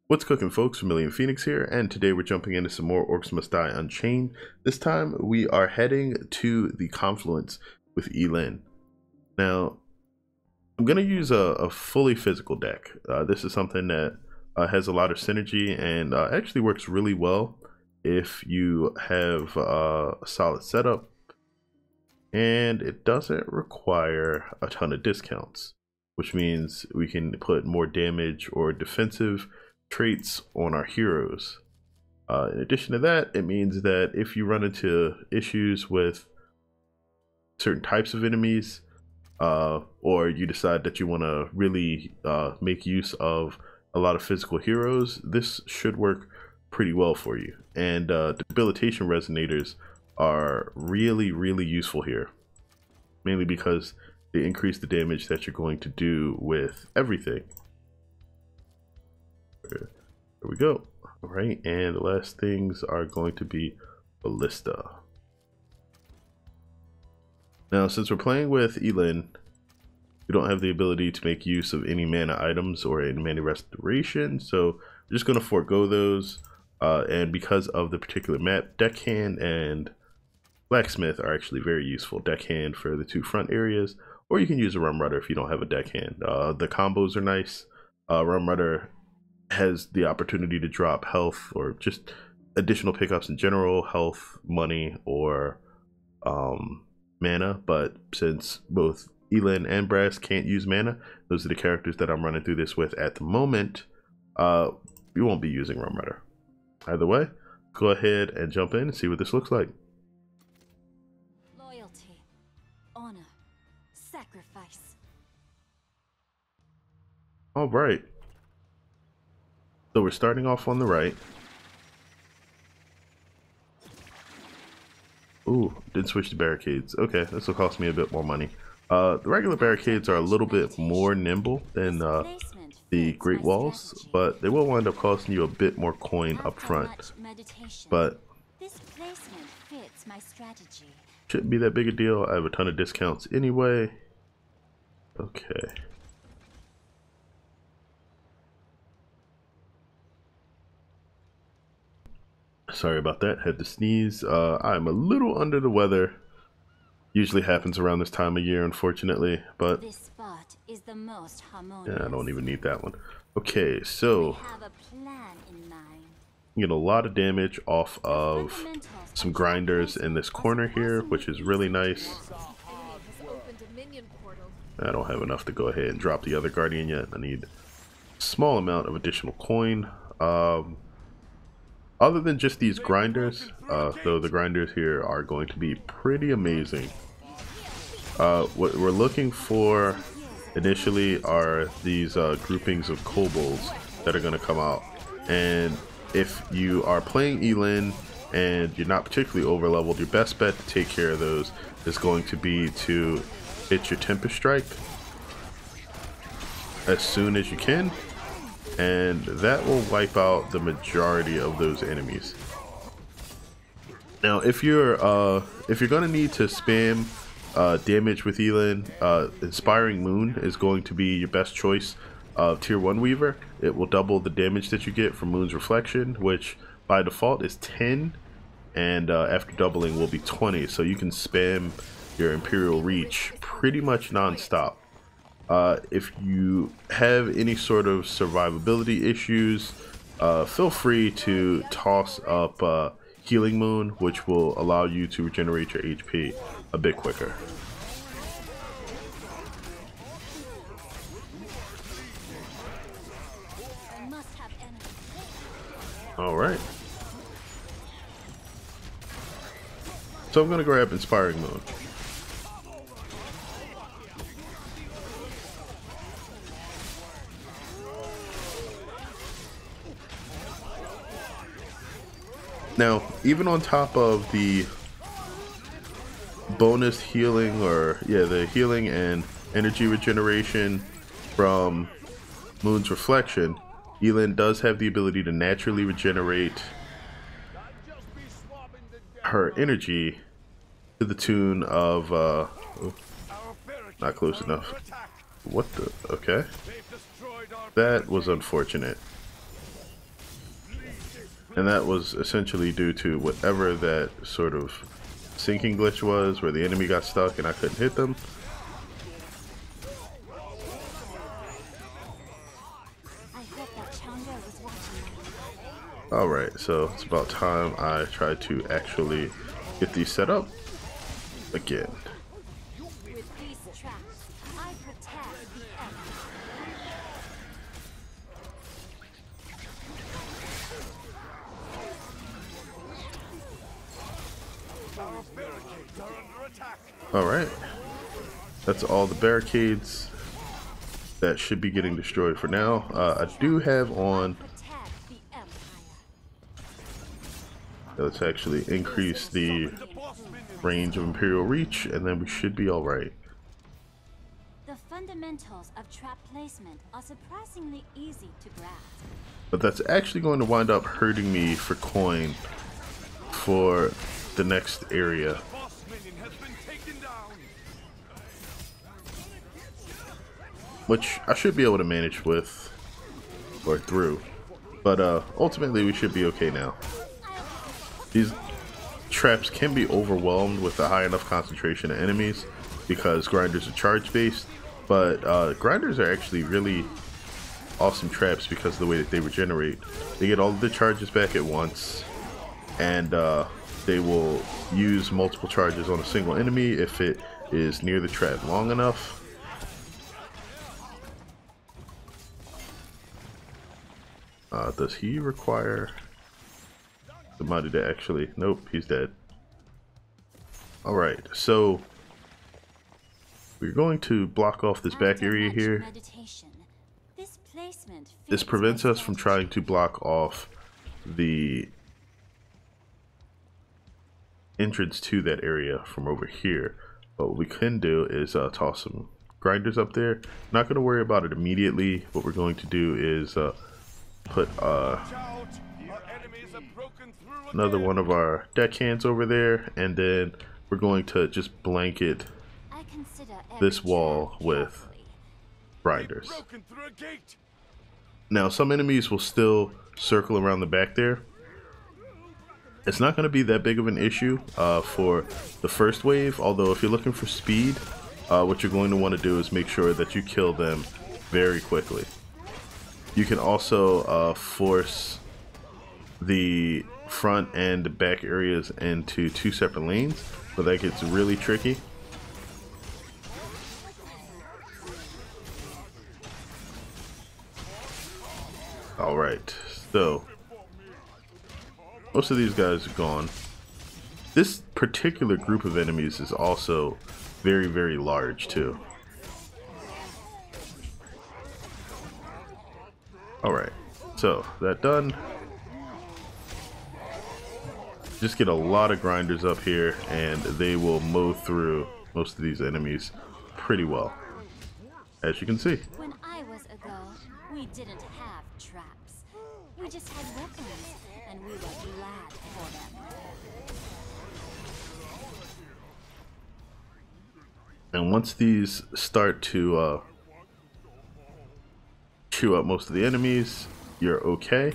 What's cooking, folks? Vermillion Phoenix here, and today we're jumping into some more Orcs Must Die Unchained. This time we are heading to the Confluence with Yi-Lin. Now, I'm going to use a fully physical deck. This is something that has a lot of synergy and actually works really well if you have a solid setup, and it doesn't require a ton of discounts, which means we can put more damage or defensive traits on our heroes. In addition to that, it means that if you run into issues with certain types of enemies, or you decide that you want to really make use of a lot of physical heroes, this should work pretty well for you. And debilitation resonators are really useful here, mainly because they increase the damage that you're going to do with everything. There we go. All right, and the last things are going to be Ballista. Now, since we're playing with Yi-Lin, we don't have the ability to make use of any mana items or any mana restoration, so we're just going to forego those. And because of the particular map, Deckhand and Blacksmith are actually very useful. Deckhand for the two front areas, or you can use a Rum Rudder if you don't have a Deckhand. The combos are nice. Rum Rudder has the opportunity to drop health or just additional pickups in general, health, money, or mana. But since both Yi-Lin and Brass can't use mana, those are the characters that I'm running through this with at the moment. We won't be using Rum Rudder. Either way, go ahead and jump in and see what this looks like. Loyalty, honor, sacrifice. All right. So we're starting off on the right. Ooh, didn't switch to barricades. Okay, this will cost me a bit more money. The regular barricades are a little bit more nimble than the Great Walls, but they will wind up costing you a bit more coin up front. But This placement fits my strategy. shouldn't be that big a deal. I have a ton of discounts anyway. Okay. Sorry about that, had to sneeze. I'm a little under the weather. Usually happens around this time of year, unfortunately, but This spot is the most harmonious. yeah, I don't even need that one. Okay, so Have a plan in mind. you get a lot of damage off of some grinders in this corner here, which is really nice. I don't have enough to go ahead and drop the other guardian yet. I need a small amount of additional coin. Other than just these grinders, though the grinders here are going to be pretty amazing. What we're looking for initially are these groupings of kobolds that are going to come out. And if you are playing Yi-Lin and you're not particularly over leveled, your best bet to take care of those is going to be to hit your Tempest Strike as soon as you can, and that will wipe out the majority of those enemies. Now, if you're gonna need to spam damage with Yi-Lin, Inspiring Moon is going to be your best choice of Tier 1 Weaver. It will double the damage that you get from Moon's Reflection, which by default is 10, and after doubling will be 20, so you can spam your Imperial Reach pretty much non-stop. If you have any sort of survivability issues, feel free to toss up Healing Moon, which will allow you to regenerate your HP a bit quicker. Alright. So I'm going to grab Inspiring Moon. Now, even on top of the bonus healing, or yeah, the healing and energy regeneration from Moon's Reflection, Yi-Lin does have the ability to naturally regenerate her energy to the tune of, not close enough. What the, okay. That was unfortunate. And that was essentially due to whatever that sort of sinking glitch was, where the enemy got stuck and I couldn't hit them. Alright, so it's about time I try to actually get these set up again. With these traps, I protect the enemy. Alright, that's all the barricades that should be getting destroyed for now. I do have on, let's actually increase the range of Imperial Reach, and then we should be alright. The fundamentals of trap placement are surprisingly easy to grasp. But that's actually going to wind up hurting me for coin for the next area. Which I should be able to manage with, or through. But ultimately we should be okay now. These traps can be overwhelmed with a high enough concentration of enemies because grinders are charge based, but grinders are actually really awesome traps because of the way that they regenerate. They get all of the charges back at once, and they will use multiple charges on a single enemy if it is near the trap long enough. Does he require somebody to actually... Nope, he's dead. Alright, so we're going to block off this back area here. This prevents us from trying to block off the entrance to that area from over here. But what we can do is toss some grinders up there. Not going to worry about it immediately. What we're going to do is put another one of our deckhands over there, and then we're going to just blanket this wall with grinders. Now some enemies will still circle around the back there. It's not going to be that big of an issue for the first wave, although if you're looking for speed, what you're going to want to do is make sure that you kill them very quickly. You can also force the front and back areas into two separate lanes, but that gets really tricky. Alright, so most of these guys are gone. This particular group of enemies is also very, very large too. Alright, so that done. Just get a lot of grinders up here and they will mow through most of these enemies pretty well, as you can see. When I was a girl, we didn't have traps. We just had weapons, and we were glad for them. And once these start to chew up most of the enemies, you're okay.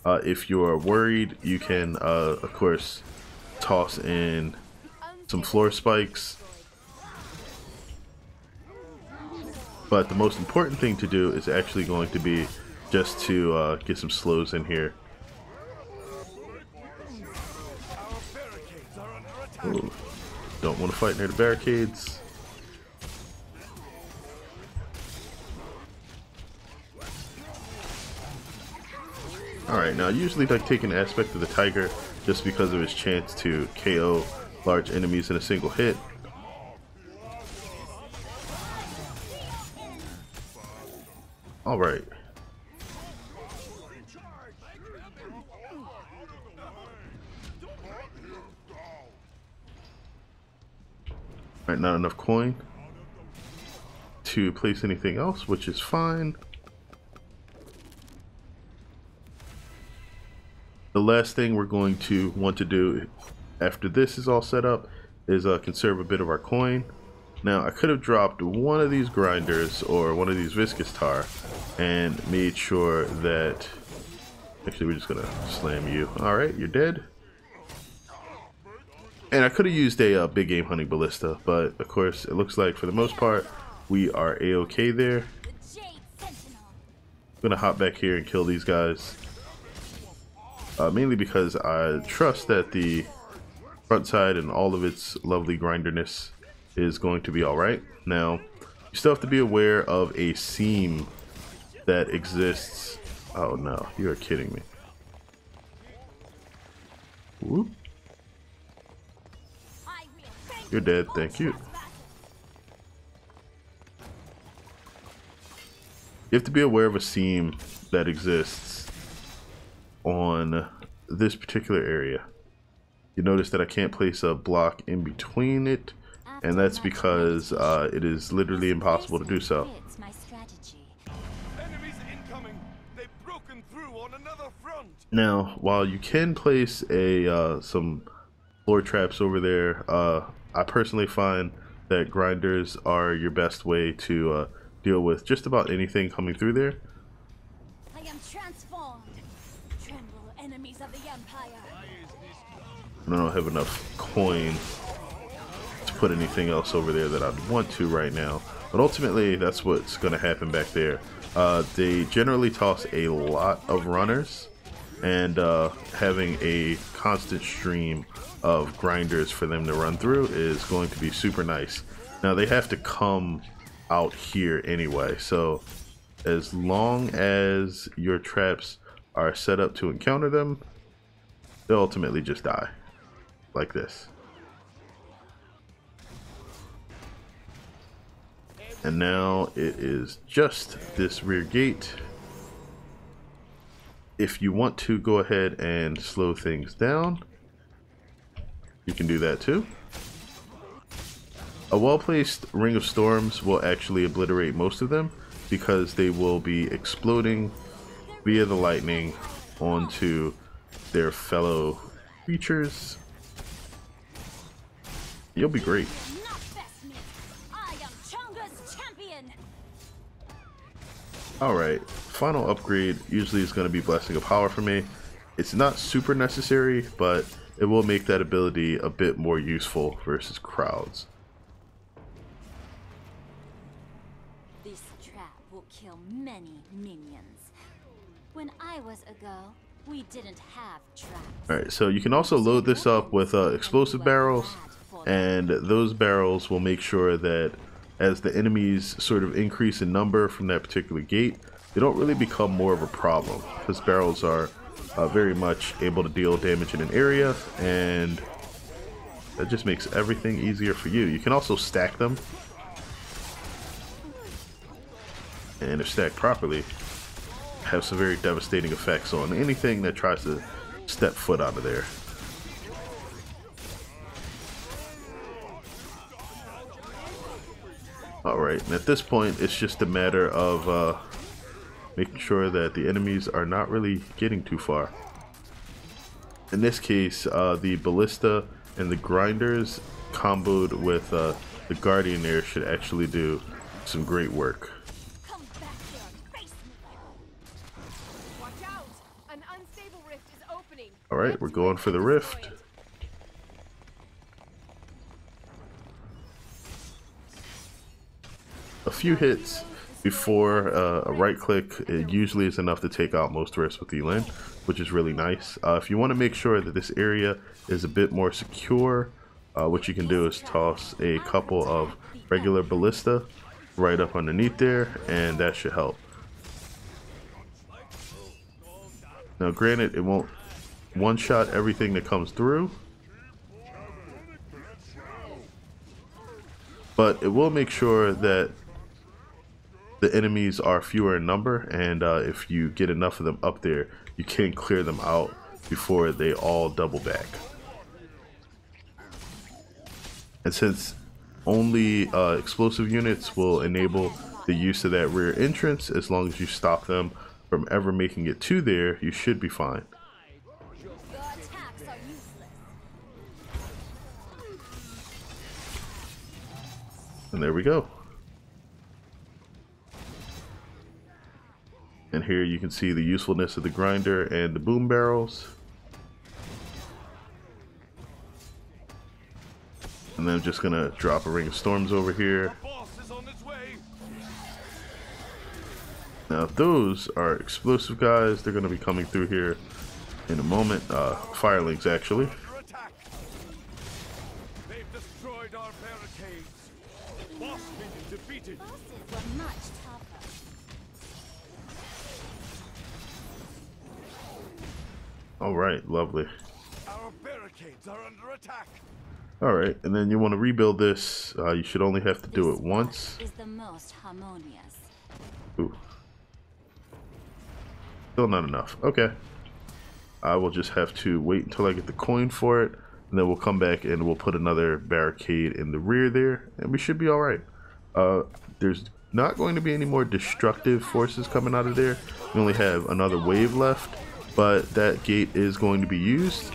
If you're worried, you can of course toss in some floor spikes, but the most important thing to do is actually going to be just to get some slows in here. Ooh, don't want to fight near the barricades. Alright, now I usually like taking aspect of the tiger just because of his chance to KO large enemies in a single hit. Alright. Alright, not enough coin to place anything else, which is fine. The last thing we're going to want to do after this is all set up is conserve a bit of our coin. Now I could have dropped one of these grinders or one of these viscous tar and made sure that Actually, we're just gonna slam you. All right, you're dead. And I could have used a big game hunting ballista, but of course, it looks like for the most part, we are a-okay there. I'm gonna hop back here and kill these guys. Mainly because I trust that the front side and all of its lovely grinderness is going to be alright. Now, you still have to be aware of a seam that exists. Oh no, you are kidding me. Whoop. You're dead, thank you. You have to be aware of a seam that exists on this particular area. You notice that I can't place a block in between it, and that's because it is literally impossible to do so. Now, while you can place a some floor traps over there, I personally find that grinders are your best way to deal with just about anything coming through there. I am transformed. Tremble, enemies of the Empire. I don't have enough coin to put anything else over there that I'd want to right now, but ultimately that's what's going to happen back there. They generally toss a lot of runners, and having a constant stream of grinders for them to run through is going to be super nice. Now they have to come out here anyway, so as long as your traps are set up to encounter them, they'll ultimately just die like this. And now it is just this rear gate. If you want to go ahead and slow things down, you can do that too. A well-placed Ring of Storms will actually obliterate most of them because they will be exploding via the lightning onto their fellow creatures. You'll be great. Alright, final upgrade usually is going to be Blessing of Power for me. It's not super necessary, but it will make that ability a bit more useful versus crowds. This trap will kill many minions. When I was a girl, we didn't have traps. Alright, so you can also load this up with explosive barrels, and those barrels will make sure that as the enemies sort of increase in number from that particular gate, they don't really become more of a problem, because barrels are very much able to deal damage in an area, and that just makes everything easier for you. You can also stack them, and if stacked properly, have some very devastating effects on anything that tries to step foot out of there. Alright, and at this point it's just a matter of making sure that the enemies are not really getting too far. In this case, the ballista and the grinders comboed with the guardian there should actually do some great work. Alright, we're going for the rift. A few hits before a right click, it usually is enough to take out most rifts with Yi-Lin, which is really nice. If you want to make sure that this area is a bit more secure, what you can do is toss a couple of regular ballista right up underneath there, and that should help. Now granted, it won't one-shot everything that comes through, but it will make sure that the enemies are fewer in number, and if you get enough of them up there, you can clear them out before they all double back. And since only explosive units will enable the use of that rear entrance, as long as you stop them from ever making it to there, you should be fine. And there we go. And here you can see the usefulness of the grinder and the boom barrels. And then I'm just gonna drop a ring of storms over here. Now those are explosive guys. They're gonna be coming through here in a moment. Firelings actually. They've destroyed our barricades. Boss minion defeated. Bosses were much tougher. All right, lovely. Our barricades are under attack. All right, and then you want to rebuild this. You should only have to do it once. Is the most harmonious. Ooh. Still not enough. Okay. I will just have to wait until I get the coin for it, and then we'll come back and we'll put another barricade in the rear there, and we should be all right. There's not going to be any more destructive forces coming out of there. We only have another wave left, but that gate is going to be used.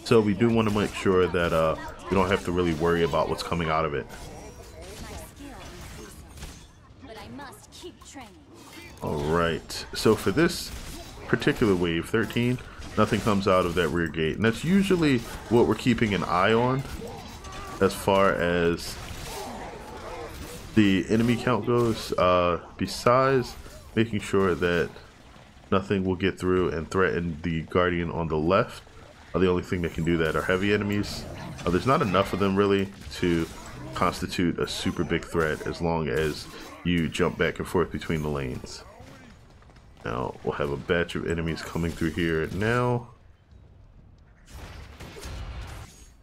So we do want to make sure that we don't have to really worry about what's coming out of it. My skill increases, but I must keep training. Alright, so for this particular wave, 13, nothing comes out of that rear gate. And that's usually what we're keeping an eye on as far as the enemy count goes, besides making sure that nothing will get through and threaten the guardian on the left. The only thing that can do that are heavy enemies. There's not enough of them really to constitute a super big threat as long as you jump back and forth between the lanes. Now we'll have a batch of enemies coming through here now.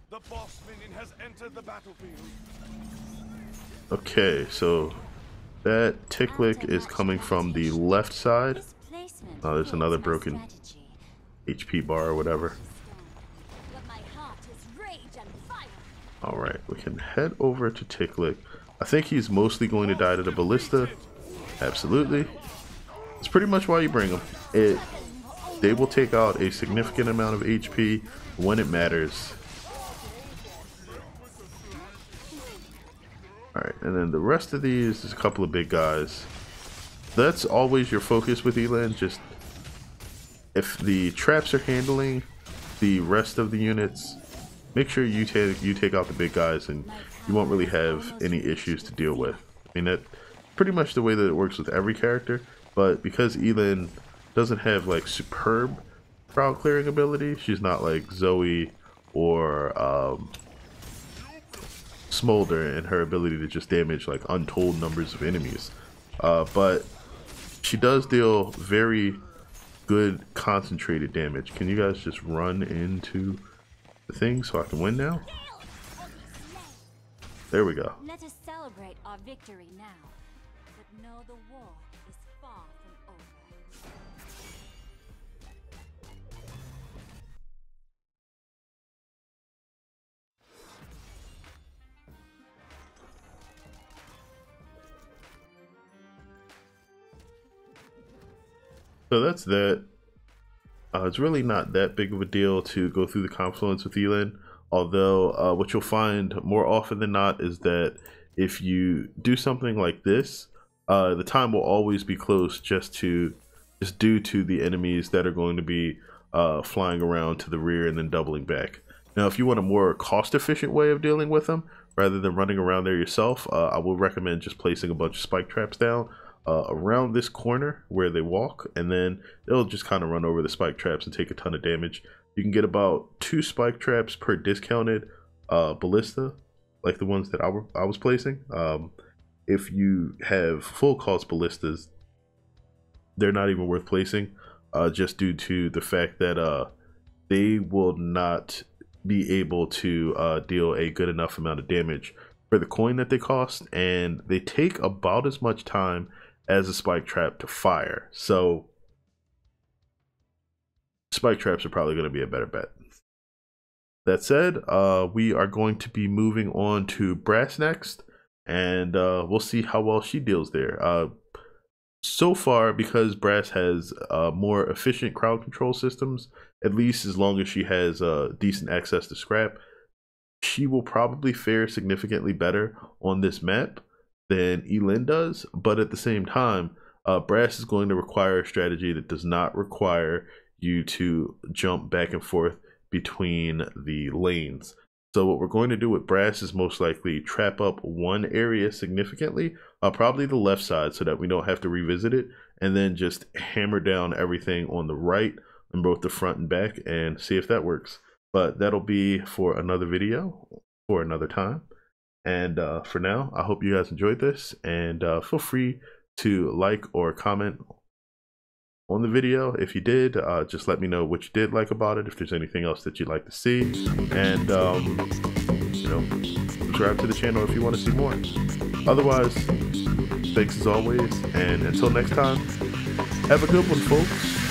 The boss minion has entered the battlefield. Okay, so that ticklick is coming from the left side. This placement There's another fits my broken strategy. HP bar or whatever. But my heart is rage and fire. Alright, we can head over to Ticklick. I think he's mostly going to die to the ballista. Absolutely. It's pretty much why you bring them. They will take out a significant amount of HP when it matters. Alright, and then the rest of these is a couple of big guys. That's always your focus with Yi-Lin. Just if the traps are handling the rest of the units, make sure you take out the big guys, and you won't really have any issues to deal with. I mean, that's pretty much the way that it works with every character, but because Yi-Lin doesn't have like superb crowd clearing ability, she's not like Zoe or Smolder in her ability to just damage like untold numbers of enemies. But she does deal very good concentrated damage. Can you guys just run into the thing so I can win now? There we go. Let us celebrate our victory now. But know the war is far from over. So that's that. It's really not that big of a deal to go through the Confluence with Yi-Lin, although what you'll find more often than not is that if you do something like this, the time will always be close just due to the enemies that are going to be flying around to the rear and then doubling back. Now, if you want a more cost-efficient way of dealing with them, rather than running around there yourself, I will recommend just placing a bunch of spike traps down around this corner where they walk, and then they'll just kind of run over the spike traps and take a ton of damage. You can get about 2 spike traps per discounted ballista, like the ones that I was placing. If you have full cost ballistas, they're not even worth placing, just due to the fact that they will not be able to deal a good enough amount of damage for the coin that they cost, and they take about as much time as a spike trap to fire. So spike traps are probably going to be a better bet. That said, we are going to be moving on to Brass next, and we'll see how well she deals there. So far, because Brass has more efficient crowd control systems, at least as long as she has decent access to scrap, she will probably fare significantly better on this map than Yi-Lin does, but at the same time, Brass is going to require a strategy that does not require you to jump back and forth between the lanes. So what we're going to do with Brass is most likely trap up one area significantly, probably the left side, so that we don't have to revisit it, and then just hammer down everything on the right in both the front and back and see if that works. But that'll be for another video for another time. And for now, I hope you guys enjoyed this, and feel free to like or comment on the video. If you did, just let me know what you did like about it, if there's anything else that you'd like to see, and you know, subscribe to the channel if you want to see more. Otherwise, thanks as always, and until next time, have a good one, folks.